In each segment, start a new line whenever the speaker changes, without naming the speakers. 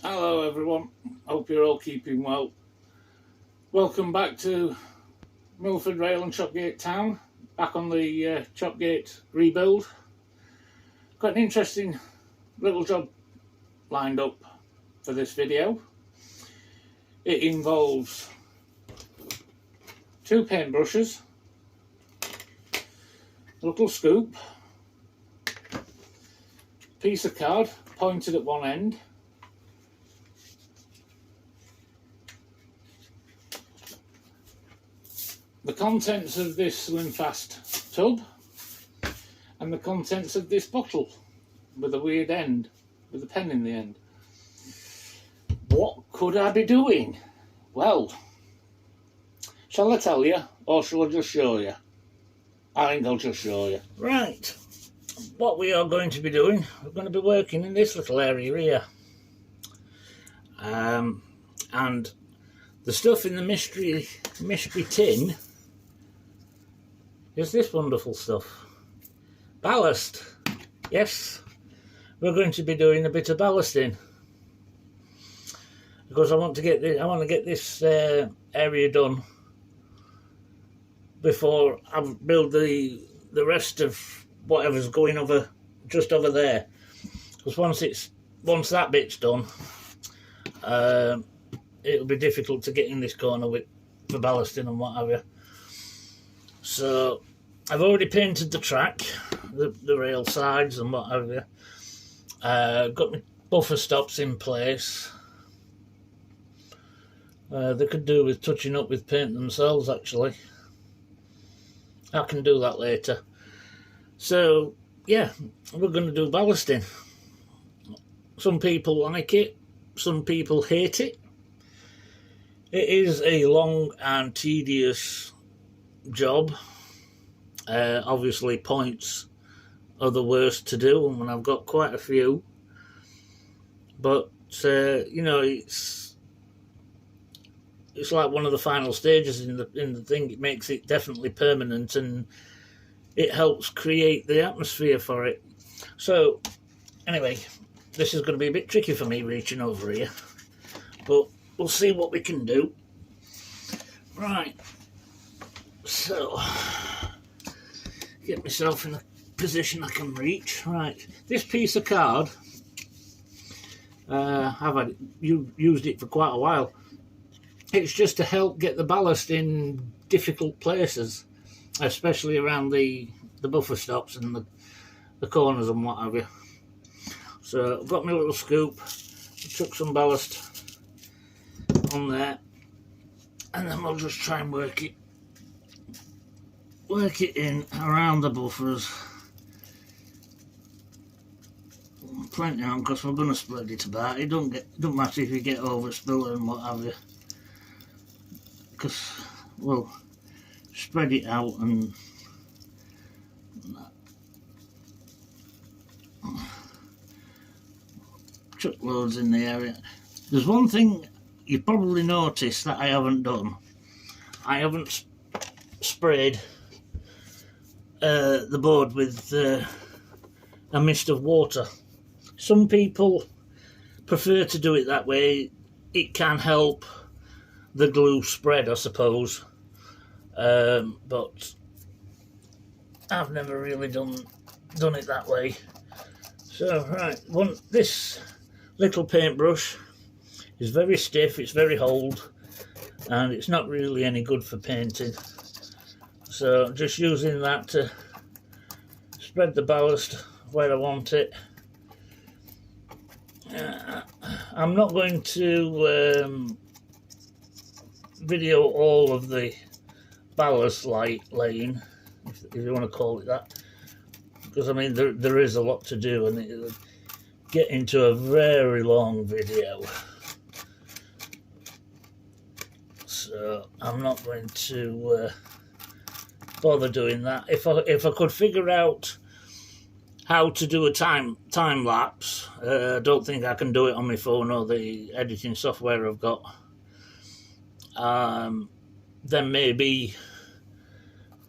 Hello everyone, hope you're all keeping well. Welcome back to Milford Rail and Chopgate Town, back on the Chopgate rebuild. Got an interesting little job lined up for this video. It involves 2 paintbrushes, a little scoop, piece of card pointed at one end, the contents of this slim fast tub, and the contents of this bottle with a weird end, with a pen in the end. What could I be doing? Well, shall I tell you, or shall I just show you? I think I'll just show you. Right, what we are going to be doing, we're going to be working in this little area here. And the stuff in the mystery tin is this wonderful stuff. Ballast. Yes, we're going to be doing a bit of ballasting because I want to get this area done before I build the rest of whatever's going over just over there. Because once that bit's done, it'll be difficult to get in this corner for ballasting and what have you. So I've already painted the track, the rail sides and what have you. Got my buffer stops in place. They could do with touching up with paint themselves actually. I can do that later. So yeah, we're going to do ballasting. Some people like it, some people hate it. It is a long and tedious job. Obviously points are the worst to do, and I've got quite a few, but you know, it's like one of the final stages in the thing. It makes it definitely permanent, and it helps create the atmosphere for it. So anyway, this is going to be a bit tricky for me reaching over here, but we'll see what we can do. Right, so get myself in a position I can reach. Right, this piece of card, I've used it for quite a while. It's just to help get the ballast in difficult places, especially around the buffer stops and the corners and what have you. So I've got my little scoop, chuck some ballast on there, and then we'll just try and work it in around the buffers. Plenty on, because we're going to spread it about. It don't matter if you get overspilled and what have you, because we'll spread it out and chuck loads in the area. There's one thing you probably noticed that I haven't done. I haven't sprayed the board with a mist of water. Some people prefer to do it that way. It can help the glue spread, I suppose, but I've never really done it that way. So right, this little paintbrush is very stiff, it's very old, and it's not really any good for painting. So just using that to spread the ballast where I want it. I'm not going to video all of the ballast laying, if you want to call it that, because I mean there is a lot to do, and it'll get into a very long video. So I'm not going to bother doing that. If I could figure out how to do a time lapse, I don't think I can do it on my phone or the editing software I've got. Then maybe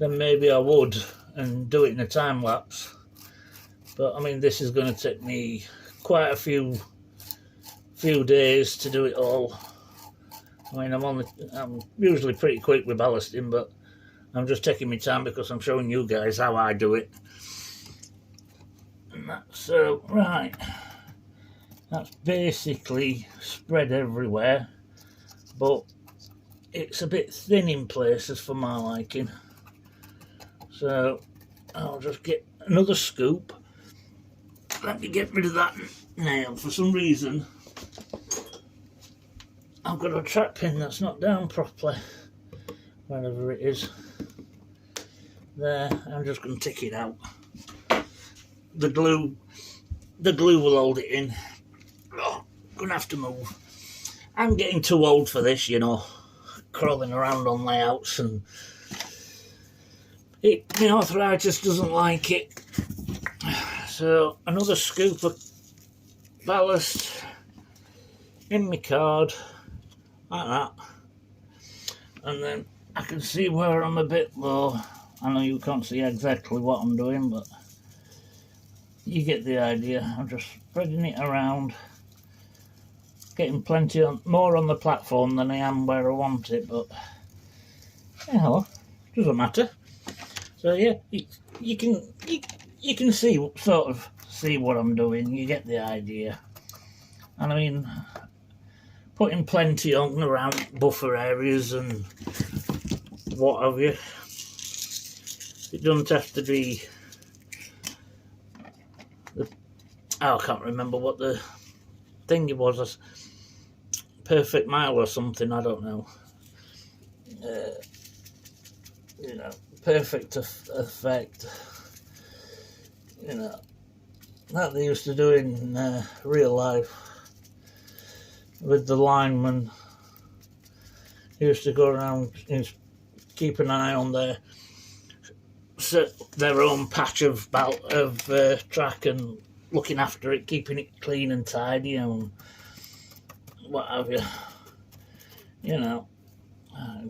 I would and do it in a time lapse. But I mean, this is going to take me quite a few few days to do it all. I mean, I'm usually pretty quick with ballasting, but I'm just taking my time because I'm showing you guys how I do it. And that's right. That's basically spread everywhere, but it's a bit thin in places for my liking. So I'll just get another scoop. Let me get rid of that nail. For some reason, I've got a track pin that's not down properly, wherever it is. There, I'm just going to take it out. The glue will hold it in. Oh, gonna have to move. I'm getting too old for this, you know, crawling around on layouts, and my arthritis doesn't like it. So another scoop of ballast in my card, like that, and then I can see where I'm a bit low. I know you can't see exactly what I'm doing, but you get the idea. I'm just spreading it around, getting plenty more on the platform than I am where I want it, but you know, doesn't matter. So yeah, you can see, sort of see what I'm doing. You get the idea. And I mean, putting plenty on around buffer areas and what have you. It doesn't have to be. I can't remember what the thing it was. A perfect mile or something. I don't know. You know, perfect effect. You know, that they used to do in real life with the linemen. They used to go around and keep an eye on their own patch of track and looking after it, keeping it clean and tidy and what have you. You know,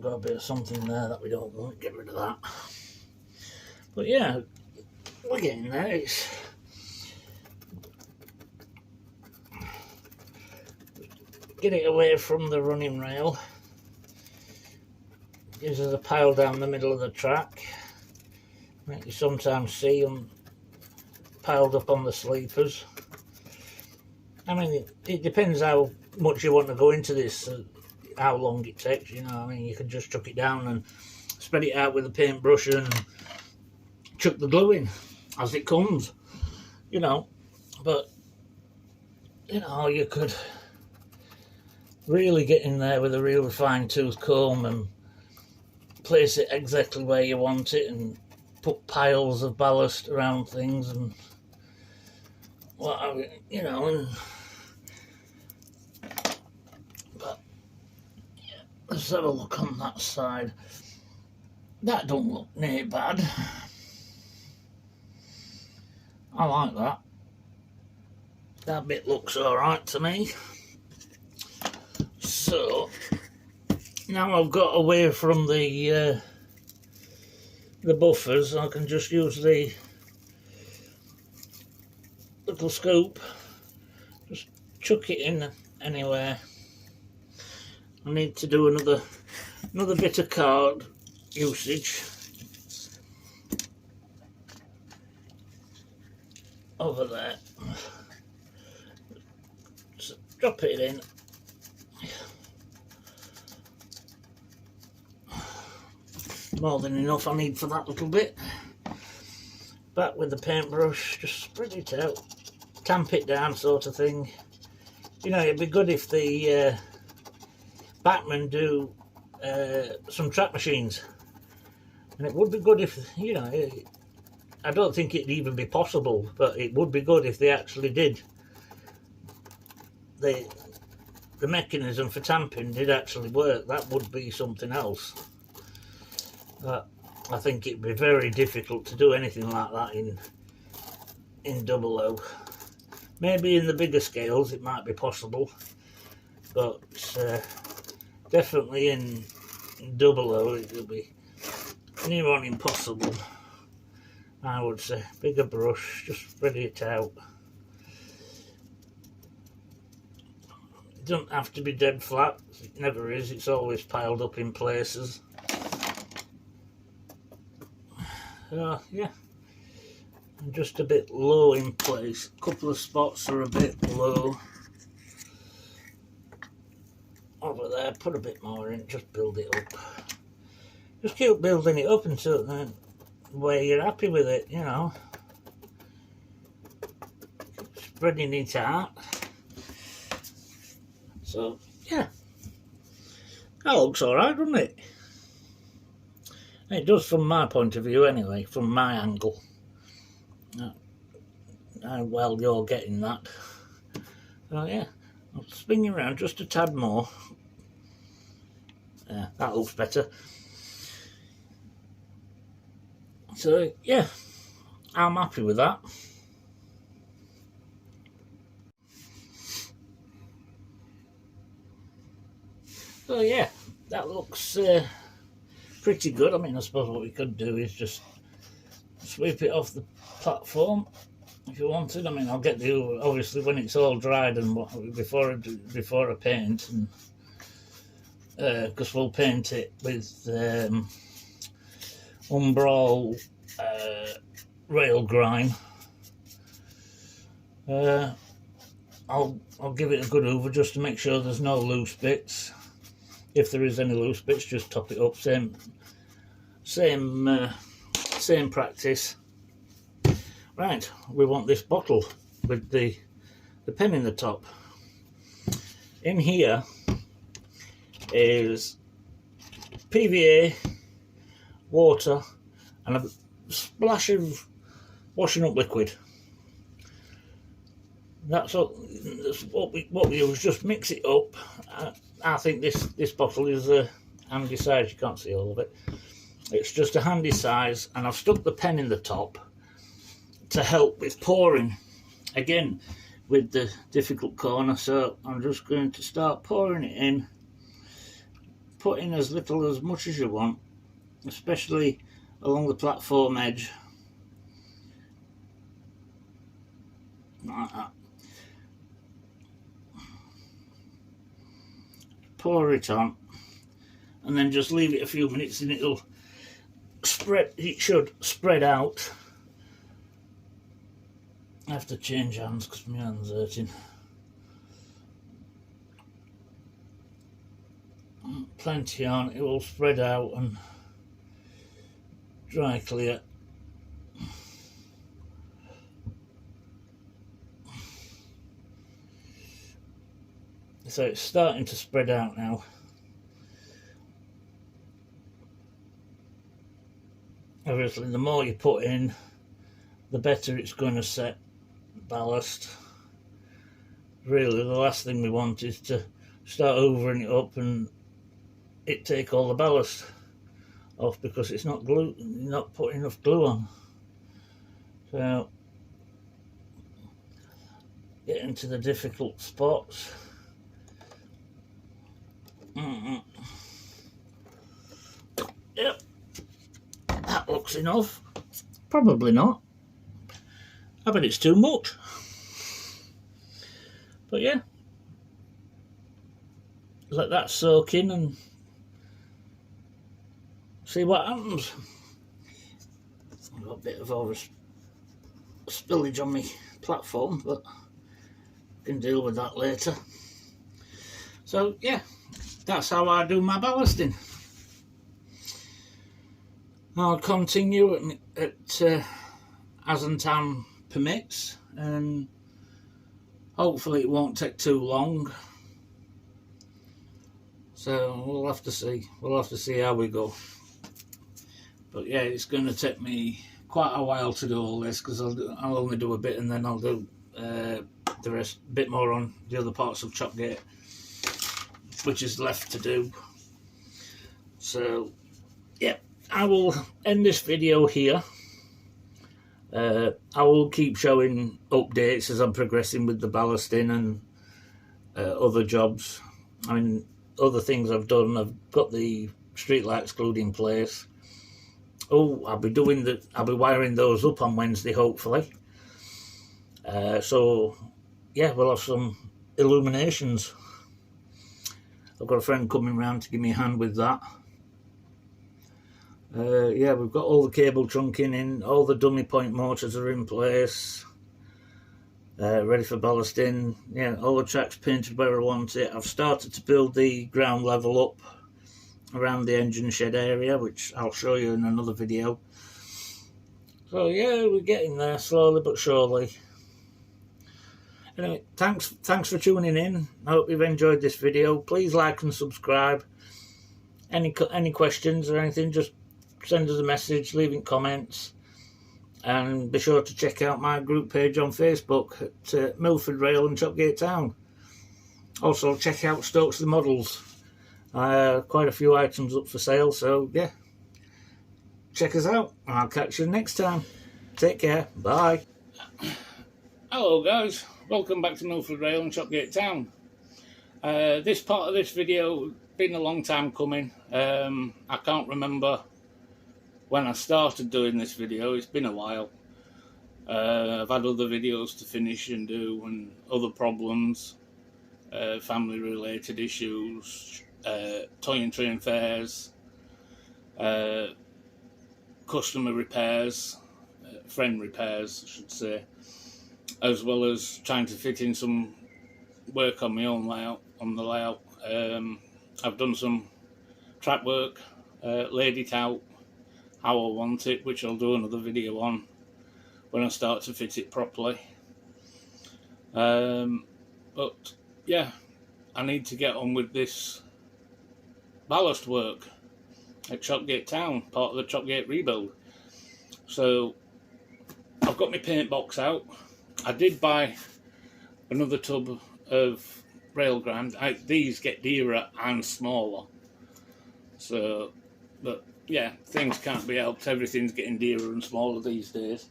got a bit of something there that we don't want. Get rid of that. But yeah, we're getting there. It's get it away from the running rail. Gives us a pile down the middle of the track. Like you sometimes see them piled up on the sleepers. I mean, it depends how much you want to go into this, how long it takes, you know. I mean, you can just chuck it down and spread it out with a paintbrush and chuck the glue in as it comes, you know. But, you know, you could really get in there with a real fine-tooth comb and place it exactly where you want it and put piles of ballast around things and what have you, you know. And but yeah, let's have a look on that side. That don't look near bad. I like that. That bit looks alright to me. So now I've got away from the buffers, I can just use the little scoop, just chuck it in anywhere. I need to do another bit of card usage over there. So drop it in. More than enough I need for that little bit. Back with the paintbrush, just spread it out, tamp it down, sort of thing. You know, it'd be good if the backmen do some track machines, and it would be good if, you know, I don't think it'd even be possible, but it would be good if they actually did. The mechanism for tamping did actually work. That would be something else. But I think it'd be very difficult to do anything like that in 00. Maybe in the bigger scales it might be possible, but definitely in 00 it will be near on impossible, I would say. Bigger brush, just spread it out. doesn't have to be dead flat. It never is. It's always piled up in places. Yeah, and just a bit low in place. A couple of spots are a bit low. Over there, put a bit more in. Just build it up. Just keep building it up until the way you're happy with it, you know. Spreading it out. So, yeah. That looks alright, doesn't it? It does from my point of view anyway, from my angle. Well, you're getting that. So yeah, I'll swing you around just a tad more. Yeah, that looks better. So yeah, I'm happy with that. So yeah, that looks pretty good. I mean, I suppose what we could do is just sweep it off the platform if you wanted. I mean, I'll get the, obviously when it's all dried and before I paint, and because we'll paint it with Umbral rail grime. I'll give it a good hoover just to make sure there's no loose bits. If there is any loose bits, just top it up. Same practice. Right, we want this bottle with the pen in the top. In here is PVA, water, and a splash of washing up liquid. That's what we do, is just mix it up. I think this bottle is a handy size. You can't see all of it. It's just a handy size, and I've stuck the pen in the top to help with pouring. Again, with the difficult corner, so I'm just going to start pouring it in. Put in as much as you want, especially along the platform edge. Like that. Pour it on, and then just leave it a few minutes and it'll spread. It should spread out. I have to change hands because my hand's hurting. Plenty on, it will spread out and dry clear. So it's starting to spread out now. Obviously, the more you put in, the better it's going to set ballast. Really, the last thing we want is to start overing it up and it take all the ballast off because it's not glue, you're not putting enough glue on. So, get into the difficult spots. Yep, that looks enough. Probably not. I bet it's too much. But yeah, let that soak in and see what happens. I've got a bit of over spillage on my platform, but I can deal with that later. So yeah, that's how I do my ballasting. I'll continue at as and time permits, and hopefully it won't take too long. So we'll have to see. We'll have to see how we go. But yeah, it's going to take me quite a while to do all this because I'll only do a bit and then I'll do the rest, a bit more on the other parts of Chopgate, which is left to do. So yeah, I will end this video here. I will keep showing updates as I'm progressing with the ballasting and other jobs. I mean, other things I've done. I've got the street lights glued in place. Oh, I'll be wiring those up on Wednesday, hopefully. So yeah, we'll have some illuminations. I've got a friend coming round to give me a hand with that. Yeah, we've got all the cable trunking in, all the dummy point motors are in place, ready for ballasting. Yeah, all the tracks painted where I want it. I've started to build the ground level up around the engine shed area, which I'll show you in another video. So yeah, we're getting there slowly but surely. Anyway, thanks for tuning in. I hope you've enjoyed this video. Please like and subscribe. Any questions or anything, just send us a message, leave in comments, and be sure to check out my group page on Facebook at Milford Rail and Chopgate Town. Also check out Stokes the Models. Quite a few items up for sale, so yeah, check us out, and I'll catch you next time. Take care, bye. Hello guys, welcome back to Milford Rail and Chopgate Town. This part of this video been a long time coming. I can't remember when I started doing this video. It's been a while. I've had other videos to finish and do, and other problems, family related issues, toy and train fairs, customer repairs, friend repairs I should say, as well as trying to fit in some work on my own layout, I've done some track work, laid it out how I want it, which I'll do another video on when I start to fit it properly. But yeah, I need to get on with this ballast work at Chopgate Town, part of the Chopgate rebuild. So I've got my paint box out. I did buy another tub of rail grind. These get dearer and smaller, so, but yeah, things can't be helped. Everything's getting dearer and smaller these days.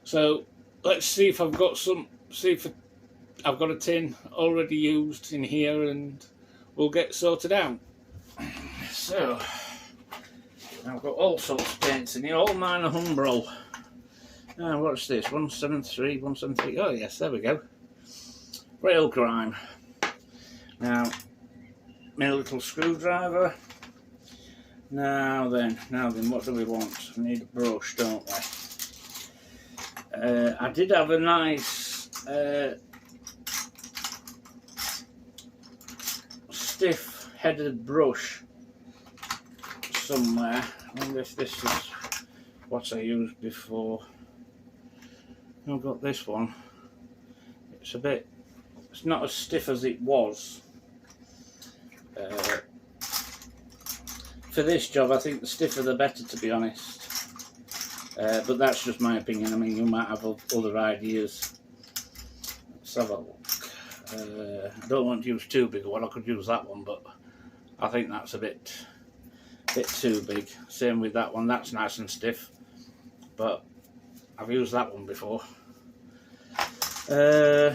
So let's see if I've got I've got a tin already used in here, and we'll get sorted out. So I've got all sorts of paints in here. All mine are Humbrol. Now what's this? 173, 173. Oh yes, there we go. Rail grime. Now my little screwdriver. Now then, what do we want? We need a brush, don't we? I did have a nice stiff-headed brush somewhere. I wonder if this is what I used before. I've got this one. It's not as stiff as it was. For this job, I think the stiffer the better, to be honest. But that's just my opinion. I mean, you might have other ideas. Let's have a look. I don't want to use too big a one. I could use that one, but I think that's a bit too big. Same with that one. That's nice and stiff, but I've used that one before. I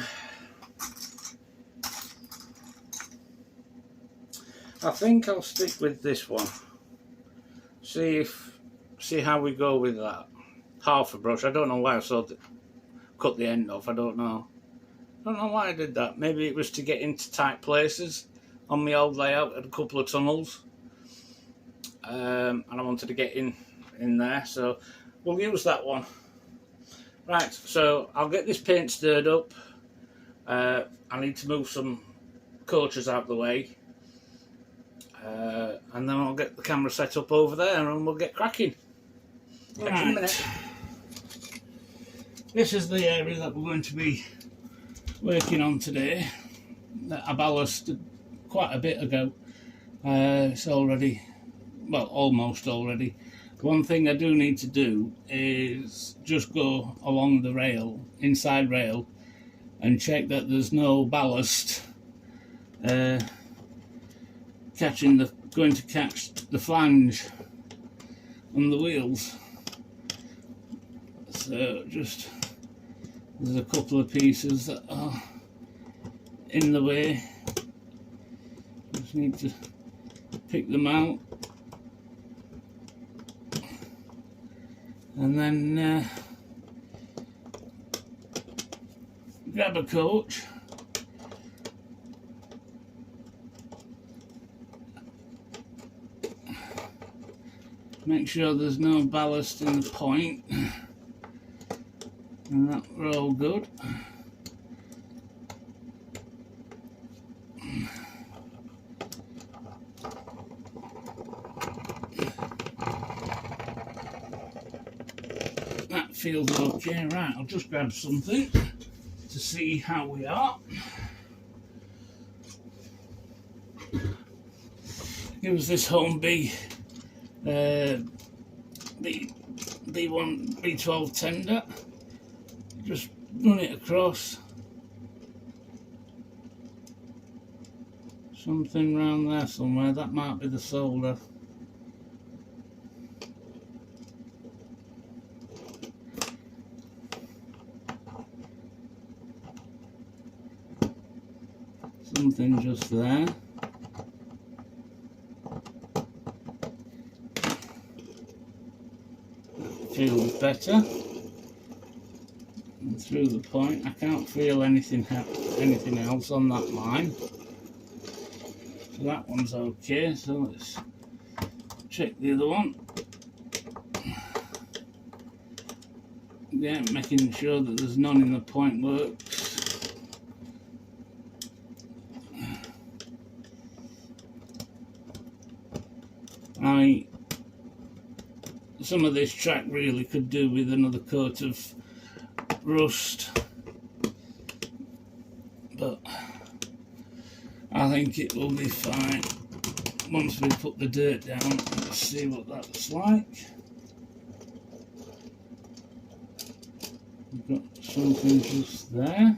think I'll stick with this one. See how we go with that. Half a brush. I don't know why I cut the end off. I don't know why I did that. Maybe it was to get into tight places on my old layout. I had a couple of tunnels, and I wanted to get in there. So we'll use that one. Right. So I'll get this paint stirred up. I need to move some coaches out of the way. And then I'll get the camera set up over there and we'll get cracking. Catch you in a minute. This is the area that we're going to be working on today, that I ballasted quite a bit ago. It's already, well, almost already. One thing I do need to do is just go along the rail, inside rail, and check that there's no ballast going to catch the flange on the wheels. So just, there's a couple of pieces that are in the way. Just need to pick them out, and then grab a coach, Make sure there's no ballast in the point, and that we're all good. That feels okay. Right, I'll just grab something to see how we are. It was this Home B B12 tender. Just run it across. Something around there somewhere. That might be the solder. Something just there. Feels better. And through the point, I can't feel anything else on that line. So that one's okay. So let's check the other one. Yeah, making sure that there's none in the point works. Some of this track really could do with another coat of rust, but I think it will be fine once we put the dirt down. Let's see what that's like. We've got something just there.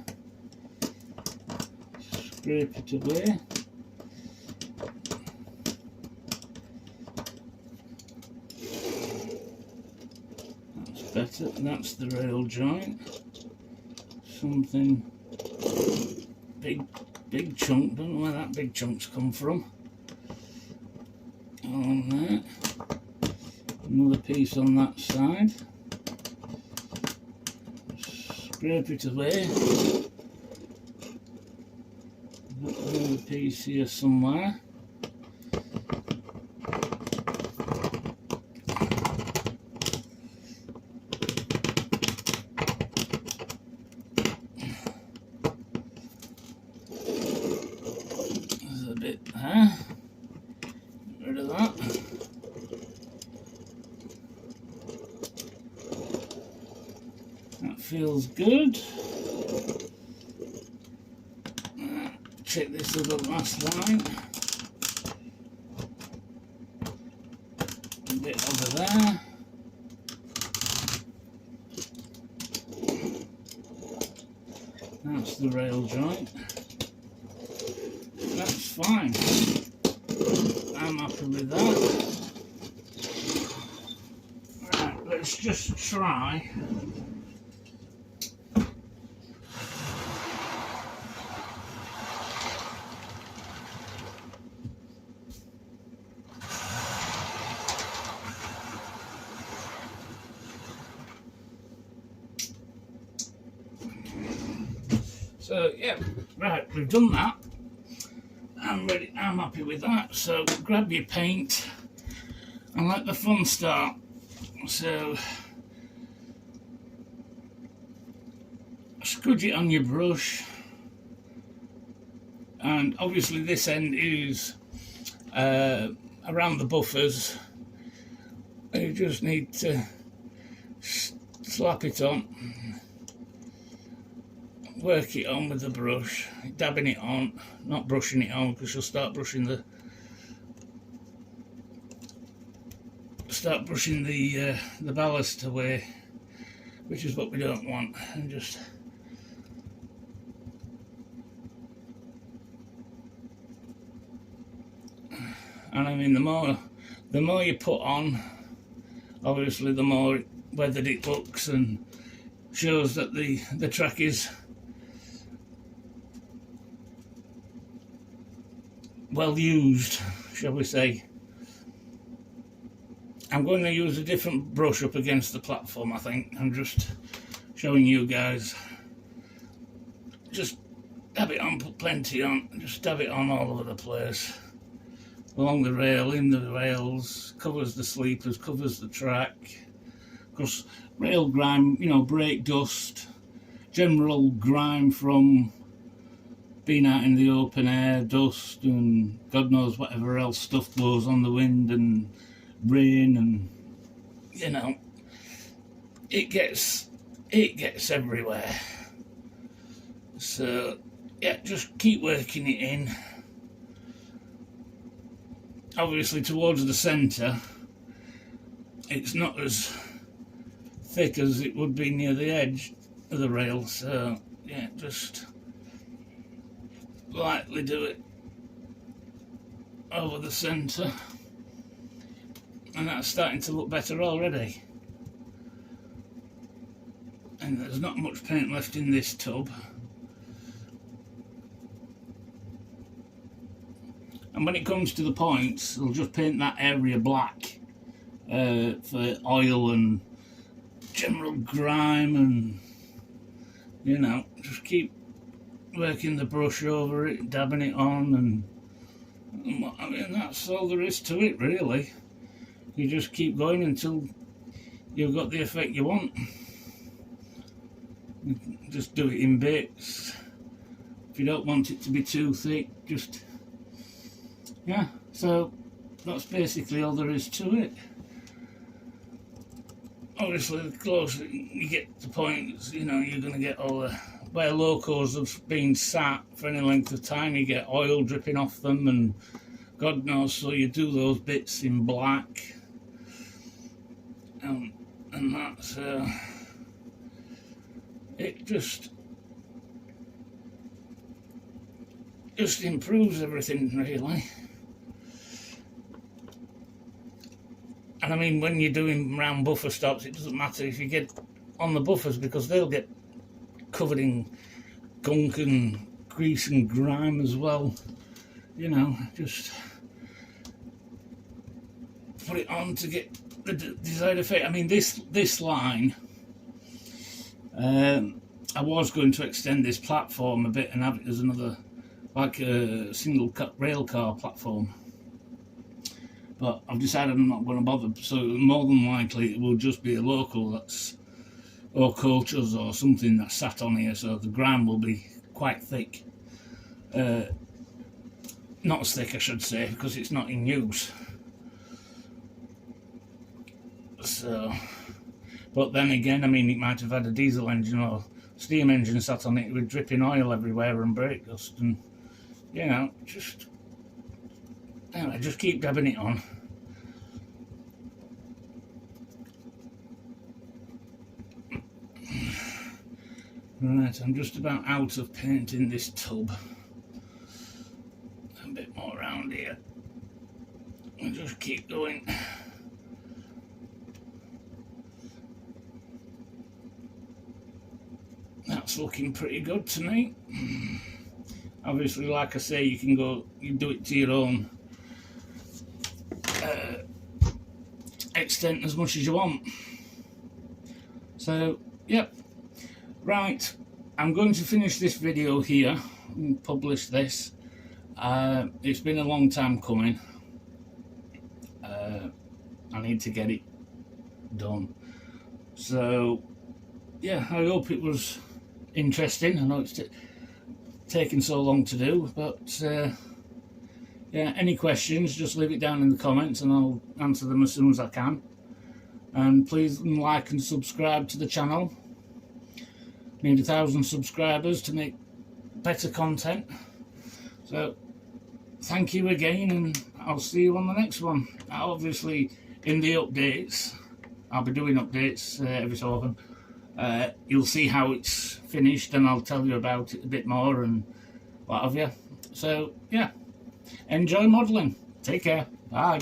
Scrape it away. Better. That's the rail joint. Something big chunk. Don't know where that big chunk's come from. On there. Another piece on that side. Scrape it away. Got another piece here somewhere. Get rid of that. That feels good. Check this other last line. A bit over there. That's the rail joint. That's fine. I'm happy with that. Right, let's just try. So yeah, right, we've done that. I'm ready, I'm happy with that. So grab your paint and let the fun start. So scrudge it on your brush, and obviously this end is around the buffers. You just need to slap it on. Work it on with the brush, dabbing it on, not brushing it on, because you'll start brushing the ballast away, which is what we don't want. And just I mean, the more you put on, obviously the more weathered it looks and shows that the track is well used, shall we say. I'm going to use a different brush up against the platform, I think. I'm just showing you guys. Just dab it on, put plenty on, just dab it on all over the place. along the rail, in the rails, covers the sleepers, covers the track. Because rail grime, you know, brake dust, general grime from being out in the open air, dust and God knows whatever else stuff blows on the wind and rain, and you know, it gets everywhere. So yeah, just keep working it in. Obviously towards the centre it's not as thick as it would be near the edge of the rail, so yeah, just lightly do it over the centre, and that's starting to look better already. And there's not much paint left in this tub. And when it comes to the points, I'll just paint that area black for oil and general grime, and you know, just keep working the brush over it, dabbing it on, and I mean, that's all there is to it really. You just keep going until you've got the effect you want. Just do it in bits. If you don't want it to be too thick, just yeah. So that's basically all there is to it. Obviously, the closer you get to points, you know, you're going to get all the where locos have been sat for any length of time. You get oil dripping off them, and God knows. So you do those bits in black, and that's it. Just improves everything really. And I mean, when you're doing round buffer stops, it doesn't matter if you get on the buffers, because they'll get covered in gunk and grease and grime as well. You know, just put it on to get the desired effect. I mean, this line, I was going to extend this platform a bit and have it as another, like a single cut rail car platform. But I've decided I'm not going to bother, so more than likely it will just be a local that's, or coaches or something that's sat on here, so the grime will be quite thick. Not as thick, I should say, because it's not in use. So, but then again, I mean, it might have had a diesel engine or steam engine sat on it with dripping oil everywhere and brake dust, and you know, just anyway, just keep dabbing it on. Right, I'm just about out of paint in this tub. A bit more around here. I'll just keep going. That's looking pretty good to me. Obviously, like I say, you can go, you do it to your own extent as much as you want. So, yep. Right, I'm going to finish this video here and publish this. It's been a long time coming. I need to get it done. So, yeah, I hope it was interesting. I know it's taking so long to do, but yeah, any questions, just leave it down in the comments and I'll answer them as soon as I can. And please like and subscribe to the channel. Need 1,000 subscribers to make better content. So thank you again, and I'll see you on the next one. Obviously in the updates, I'll be doing updates every so often. You'll see how it's finished and I'll tell you about it a bit more and what have you. So yeah, enjoy modelling. Take care. Bye.